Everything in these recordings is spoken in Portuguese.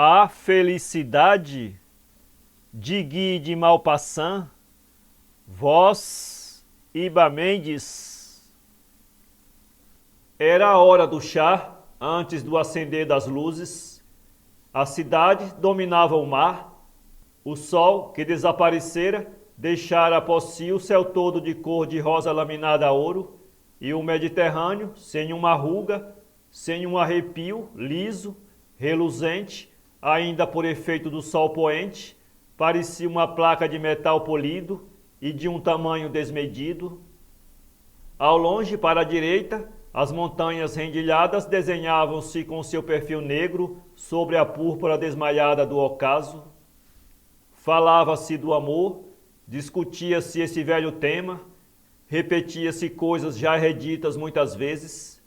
A felicidade de Guy de Maupassant, voz Iba Mendes. Era a hora do chá, antes do acender das luzes. A cidade dominava o mar. O sol, que desaparecera, deixara após si o céu todo de cor de rosa laminada a ouro, e o Mediterrâneo, sem uma ruga, sem um arrepio, liso, reluzente, ainda por efeito do sol poente, parecia uma placa de metal polido e de um tamanho desmedido. Ao longe, para a direita, as montanhas rendilhadas desenhavam-se com seu perfil negro sobre a púrpura desmaiada do ocaso. Falava-se do amor, discutia-se esse velho tema, repetia-se coisas já reditas muitas vezes.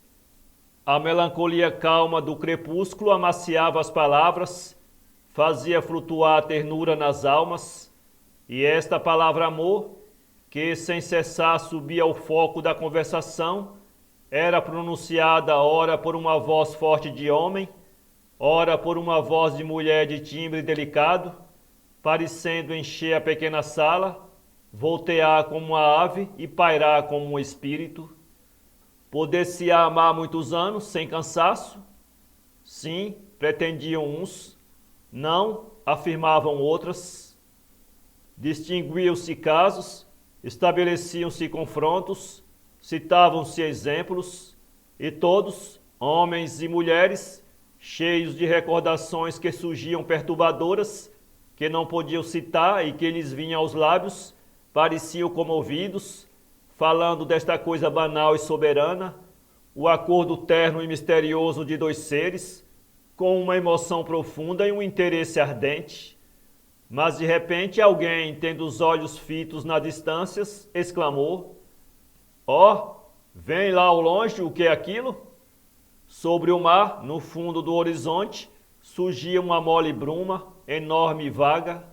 A melancolia calma do crepúsculo amaciava as palavras, fazia flutuar a ternura nas almas, e esta palavra amor, que sem cessar subia ao foco da conversação, era pronunciada ora por uma voz forte de homem, ora por uma voz de mulher de timbre delicado, parecendo encher a pequena sala, voltear como uma ave e pairar como um espírito. Poder-se-á amar muitos anos sem cansaço? Sim, pretendiam uns, não, afirmavam outras. Distinguiam-se casos, estabeleciam-se confrontos, citavam-se exemplos, e todos, homens e mulheres, cheios de recordações que surgiam perturbadoras, que não podiam citar e que lhes vinham aos lábios, pareciam comovidos, falando desta coisa banal e soberana, o acordo terno e misterioso de dois seres, com uma emoção profunda e um interesse ardente. Mas de repente alguém, tendo os olhos fitos nas distâncias, exclamou: "Ó, vem lá ao longe o que é aquilo?" Sobre o mar, no fundo do horizonte, surgia uma mole bruma, enorme e vaga.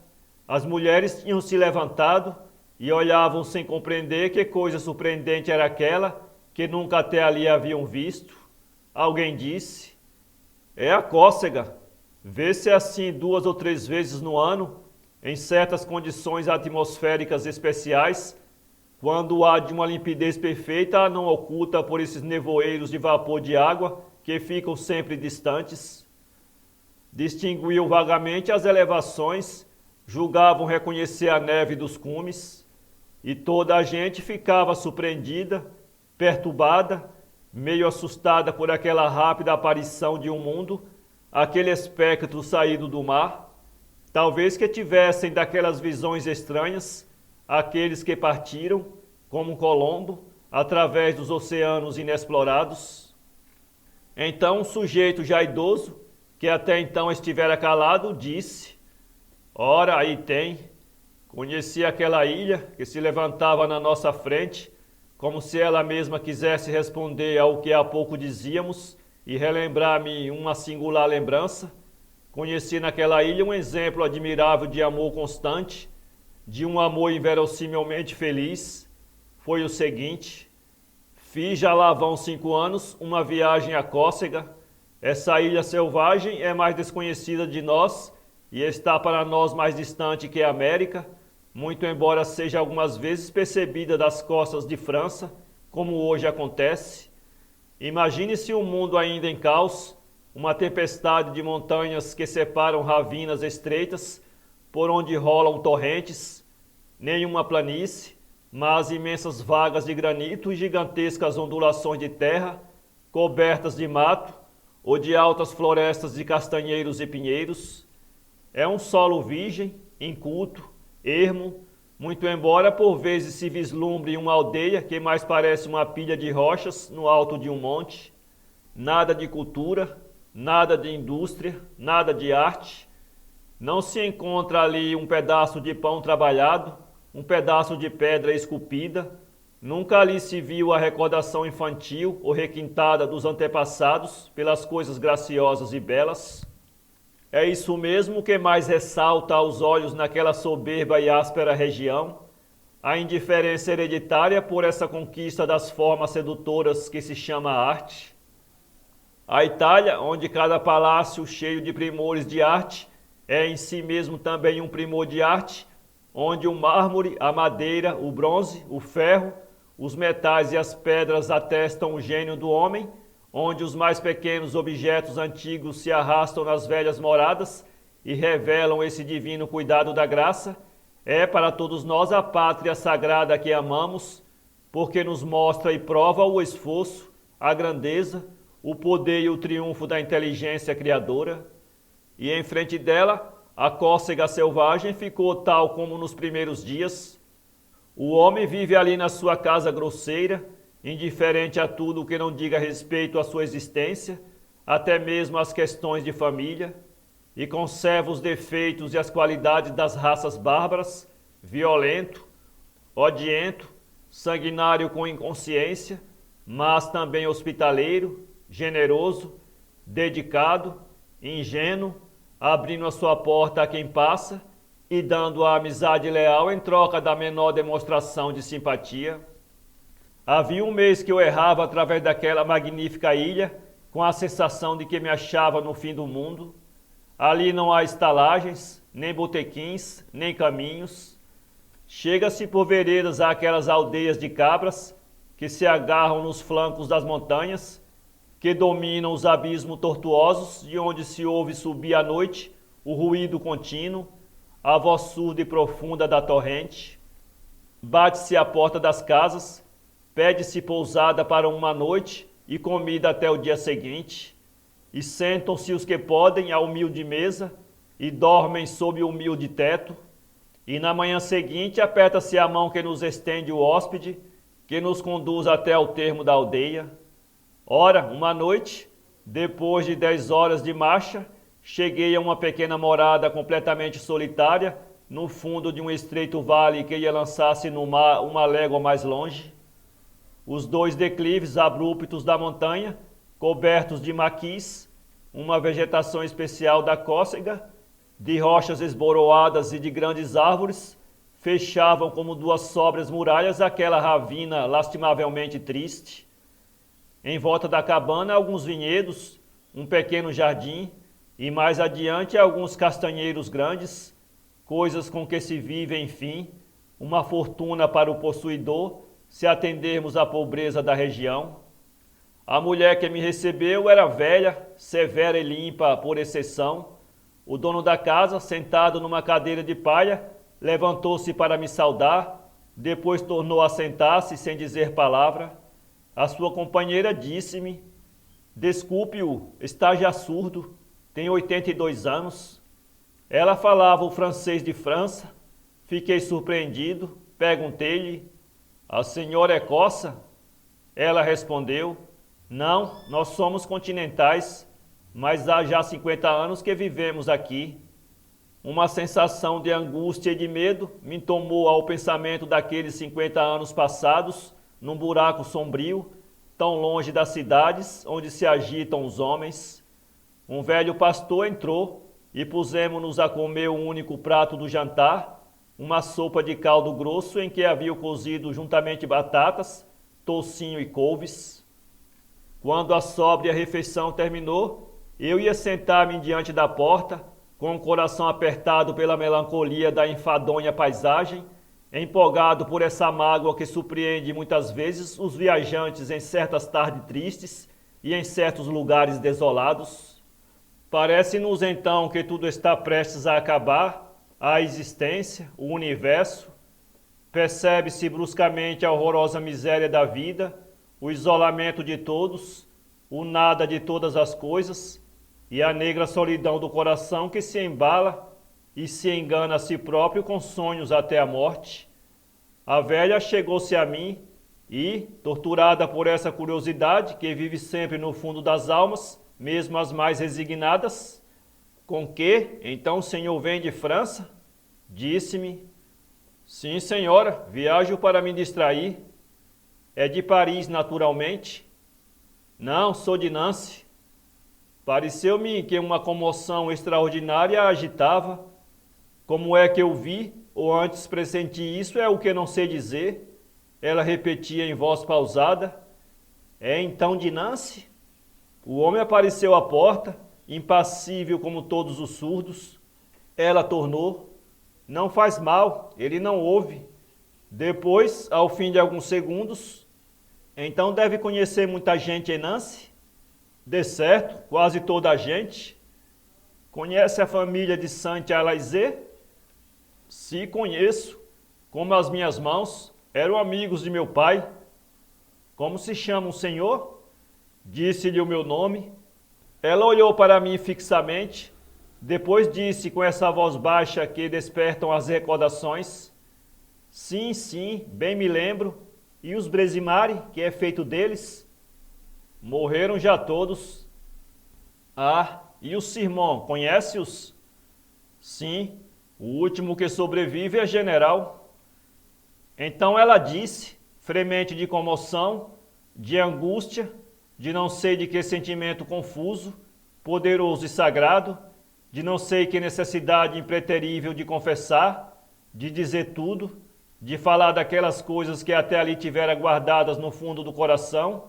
As mulheres tinham se levantado e olhavam sem compreender que coisa surpreendente era aquela que nunca até ali haviam visto. Alguém disse: "É a cócega. Vê-se assim 2 ou 3 vezes no ano, em certas condições atmosféricas especiais, quando há de uma limpidez perfeita não oculta por esses nevoeiros de vapor de água que ficam sempre distantes." Distinguiam vagamente as elevações, julgavam reconhecer a neve dos cumes, e toda a gente ficava surpreendida, perturbada, meio assustada por aquela rápida aparição de um mundo, aquele espectro saído do mar. Talvez que tivessem daquelas visões estranhas aqueles que partiram, como Colombo, através dos oceanos inexplorados. Então um sujeito já idoso, que até então estivera calado, disse: "Ora, aí tem. Conheci aquela ilha que se levantava na nossa frente, como se ela mesma quisesse responder ao que há pouco dizíamos e relembrar-me uma singular lembrança. Conheci naquela ilha um exemplo admirável de amor constante, de um amor inverossimilmente feliz. Foi o seguinte: fiz já lá vão 5 anos uma viagem à Cócega. Essa ilha selvagem é mais desconhecida de nós e está para nós mais distante que a América, muito embora seja algumas vezes percebida das costas de França, como hoje acontece. Imagine-se um mundo ainda em caos, uma tempestade de montanhas que separam ravinas estreitas, por onde rolam torrentes, nenhuma planície, mas imensas vagas de granito e gigantescas ondulações de terra, cobertas de mato, ou de altas florestas de castanheiros e pinheiros. É um solo virgem, inculto, ermo, muito embora por vezes se vislumbre uma aldeia que mais parece uma pilha de rochas no alto de um monte. Nada de cultura, nada de indústria, nada de arte. Não se encontra ali um pedaço de pão trabalhado, um pedaço de pedra esculpida. Nunca ali se viu a recordação infantil ou requintada dos antepassados pelas coisas graciosas e belas. É isso mesmo que mais ressalta aos olhos naquela soberba e áspera região, a indiferença hereditária por essa conquista das formas sedutoras que se chama arte. A Itália, onde cada palácio cheio de primores de arte é em si mesmo também um primor de arte, onde o mármore, a madeira, o bronze, o ferro, os metais e as pedras atestam o gênio do homem, onde os mais pequenos objetos antigos se arrastam nas velhas moradas e revelam esse divino cuidado da graça, é para todos nós a pátria sagrada que amamos, porque nos mostra e prova o esforço, a grandeza, o poder e o triunfo da inteligência criadora. E em frente dela, a córcega selvagem ficou tal como nos primeiros dias. O homem vive ali na sua casa grosseira, indiferente a tudo que não diga respeito à sua existência, até mesmo às questões de família, e conserva os defeitos e as qualidades das raças bárbaras, violento, odiento, sanguinário com inconsciência, mas também hospitaleiro, generoso, dedicado, ingênuo, abrindo a sua porta a quem passa e dando a amizade leal em troca da menor demonstração de simpatia. Havia um mês que eu errava através daquela magnífica ilha, com a sensação de que me achava no fim do mundo. Ali não há estalagens, nem botequins, nem caminhos. Chega-se por veredas àquelas aldeias de cabras que se agarram nos flancos das montanhas, que dominam os abismos tortuosos, de onde se ouve subir à noite o ruído contínuo, a voz surda e profunda da torrente. Bate-se à porta das casas, pede-se pousada para uma noite e comida até o dia seguinte, e sentam-se os que podem à humilde mesa e dormem sob o humilde teto, e na manhã seguinte aperta-se a mão que nos estende o hóspede, que nos conduz até ao termo da aldeia. Ora, uma noite, depois de 10 horas de marcha, cheguei a uma pequena morada completamente solitária, no fundo de um estreito vale que ia lançar-se no mar uma légua mais longe. Os 2 declives abruptos da montanha, cobertos de maquis, uma vegetação especial da córcega, de rochas esboroadas e de grandes árvores, fechavam como 2 sóbrias muralhas aquela ravina lastimavelmente triste. Em volta da cabana, alguns vinhedos, um pequeno jardim e mais adiante alguns castanheiros grandes, coisas com que se vive, enfim, uma fortuna para o possuidor, se atendermos à pobreza da região. A mulher que me recebeu era velha, severa e limpa por exceção. O dono da casa, sentado numa cadeira de palha, levantou-se para me saudar, depois tornou a sentar-se sem dizer palavra. A sua companheira disse-me: desculpe-o, está já surdo, tem 82 anos. Ela falava o francês de França. Fiquei surpreendido, perguntei-lhe: a senhora é corsa? Ela respondeu: não, nós somos continentais, mas há já 50 anos que vivemos aqui. Uma sensação de angústia e de medo me tomou ao pensamento daqueles 50 anos passados, num buraco sombrio, tão longe das cidades onde se agitam os homens. Um velho pastor entrou e pusemos-nos a comer o único prato do jantar, uma sopa de caldo grosso em que havia cozido juntamente batatas, toucinho e couves. Quando a sóbria refeição terminou, eu ia sentar-me diante da porta, com o coração apertado pela melancolia da enfadonha paisagem, empolgado por essa mágoa que surpreende muitas vezes os viajantes em certas tardes tristes e em certos lugares desolados. Parece-nos então que tudo está prestes a acabar, a existência, o universo. Percebe-se bruscamente a horrorosa miséria da vida, o isolamento de todos, o nada de todas as coisas e a negra solidão do coração que se embala e se engana a si próprio com sonhos até a morte. A velha chegou-se a mim e, torturada por essa curiosidade que vive sempre no fundo das almas, mesmo as mais resignadas: com que, então, o senhor vem de França? Disse-me: sim, senhora, viajo para me distrair. É de Paris, naturalmente? Não, sou de Nancy. Pareceu-me que uma comoção extraordinária a agitava. Como é que eu vi, ou antes pressenti isso, é o que não sei dizer. Ela repetia em voz pausada: é então de Nancy? O homem apareceu à porta, impassível como todos os surdos. Ela tornou: não faz mal, ele não ouve. Depois, ao fim de alguns segundos: então deve conhecer muita gente em Nancy? De certo, quase toda a gente. Conhece a família de Saint-Alaizé? Se conheço, como as minhas mãos, eram amigos de meu pai. Como se chama o senhor? Disse-lhe o meu nome. Ela olhou para mim fixamente, depois disse com essa voz baixa que despertam as recordações: sim, sim, bem me lembro. E os Bresimari, que é feito deles? Morreram já todos. Ah, e o Sirmão, conhece-os? Sim, o último que sobrevive é general. Então ela disse, fremente de comoção, de angústia, de não sei de que sentimento confuso, poderoso e sagrado, de não sei que necessidade impreterível de confessar, de dizer tudo, de falar daquelas coisas que até ali tivera guardadas no fundo do coração,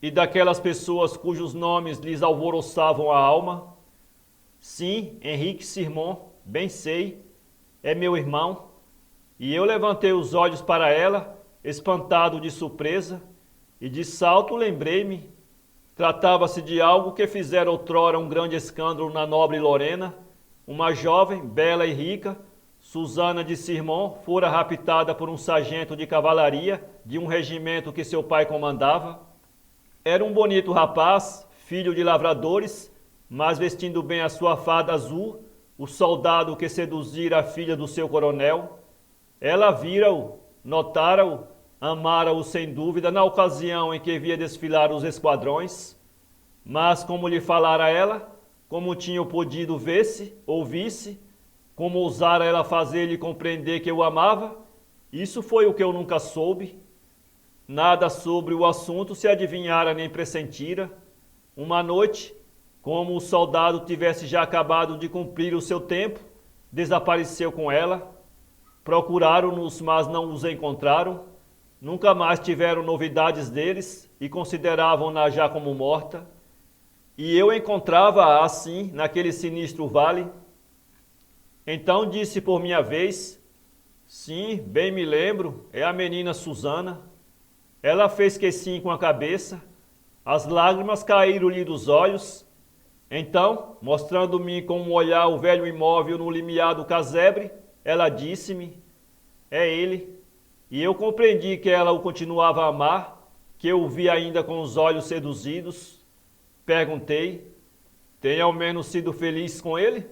e daquelas pessoas cujos nomes lhes alvoroçavam a alma. Sim, Henrique Sirmon, bem sei, é meu irmão. E eu levantei os olhos para ela, espantado de surpresa, e de salto lembrei-me. Tratava-se de algo que fizera outrora um grande escândalo na nobre Lorena. Uma jovem, bela e rica, Susana de Sirmon, fora raptada por um sargento de cavalaria de um regimento que seu pai comandava. Era um bonito rapaz, filho de lavradores, mas vestindo bem a sua farda azul, o soldado que seduzira a filha do seu coronel. Ela vira-o, notara-o, amara-o sem dúvida na ocasião em que via desfilar os esquadrões, mas como lhe falara ela, como tinha podido ver-se, ouvisse, como ousara ela fazer-lhe compreender que eu amava, isso foi o que eu nunca soube. Nada sobre o assunto se adivinhara nem pressentira. Uma noite, como o soldado tivesse já acabado de cumprir o seu tempo, desapareceu com ela. Procuraram-nos, mas não os encontraram. Nunca mais tiveram novidades deles e consideravam-na já como morta. E eu encontrava-a assim, naquele sinistro vale. Então disse por minha vez: sim, bem me lembro, é a menina Susana. Ela fez que sim com a cabeça, as lágrimas caíram-lhe dos olhos. Então, mostrando-me com um olhar o velho imóvel no limiar do casebre, ela disse-me: é ele. E eu compreendi que ela o continuava a amar, que eu o via ainda com os olhos seduzidos. Perguntei: tem ao menos sido feliz com ele?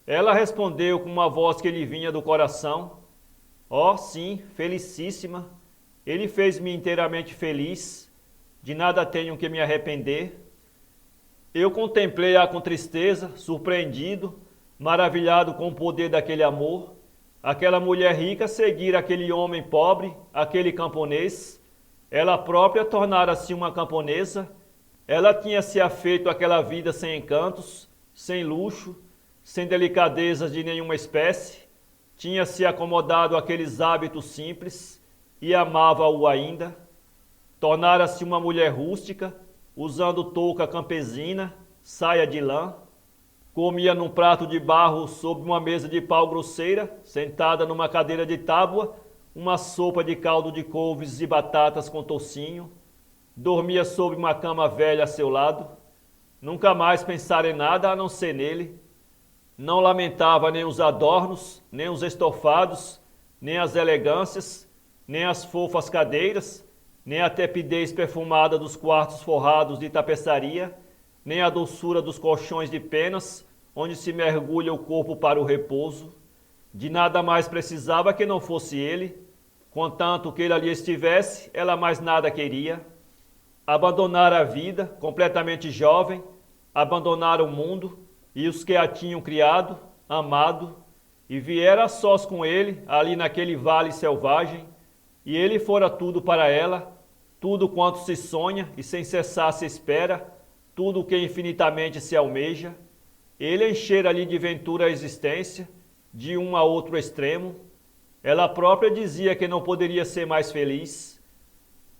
Ela respondeu com uma voz que lhe vinha do coração: oh, sim, felicíssima. Ele fez-me inteiramente feliz. De nada tenho que me arrepender. Eu contemplei-a com tristeza, surpreendido, maravilhado com o poder daquele amor. Aquela mulher rica seguira aquele homem pobre, aquele camponês. Ela própria tornara-se uma camponesa. Ela tinha se afeito àquela vida sem encantos, sem luxo, sem delicadezas de nenhuma espécie. Tinha se acomodado àqueles hábitos simples e amava-o ainda. Tornara-se uma mulher rústica, usando touca campesina, saia de lã. Comia num prato de barro sob uma mesa de pau grosseira, sentada numa cadeira de tábua, uma sopa de caldo de couves e batatas com toucinho. Dormia sobre uma cama velha a seu lado. Nunca mais pensara em nada a não ser nele. Não lamentava nem os adornos, nem os estofados, nem as elegâncias, nem as fofas cadeiras, nem a tepidez perfumada dos quartos forrados de tapeçaria, nem a doçura dos colchões de penas, onde se mergulha o corpo para o repouso. De nada mais precisava que não fosse ele. Contanto que ele ali estivesse, ela mais nada queria. Abandonara a vida, completamente jovem, abandonara o mundo e os que a tinham criado, amado, e viera a sós com ele, ali naquele vale selvagem, e ele fora tudo para ela, tudo quanto se sonha e sem cessar se espera, tudo o que infinitamente se almeja. Ele enchera-lhe de ventura a existência, de um a outro extremo. Ela própria dizia que não poderia ser mais feliz.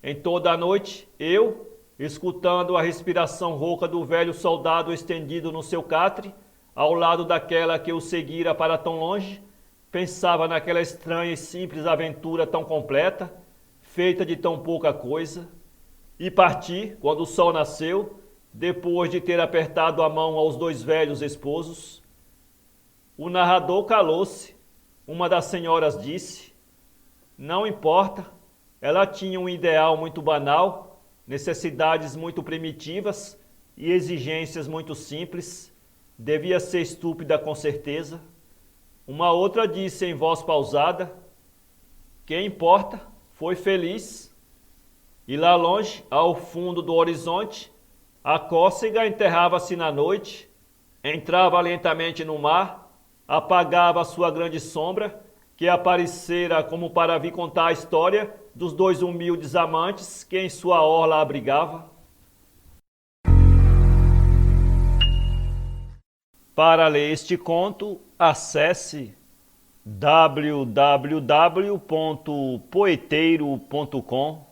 Em toda a noite, eu, escutando a respiração rouca do velho soldado estendido no seu catre, ao lado daquela que o seguira para tão longe, pensava naquela estranha e simples aventura tão completa, feita de tão pouca coisa, e parti quando o sol nasceu, depois de ter apertado a mão aos dois velhos esposos. O narrador calou-se. Uma das senhoras disse: não importa, ela tinha um ideal muito banal, necessidades muito primitivas e exigências muito simples. Devia ser estúpida com certeza. Uma outra disse em voz pausada: que importa, foi feliz. E lá longe, ao fundo do horizonte, a cócega enterrava-se na noite, entrava lentamente no mar, apagava sua grande sombra, que aparecera como para vir contar a história dos dois humildes amantes que em sua orla abrigava. Para ler este conto, acesse www.poeteiro.com.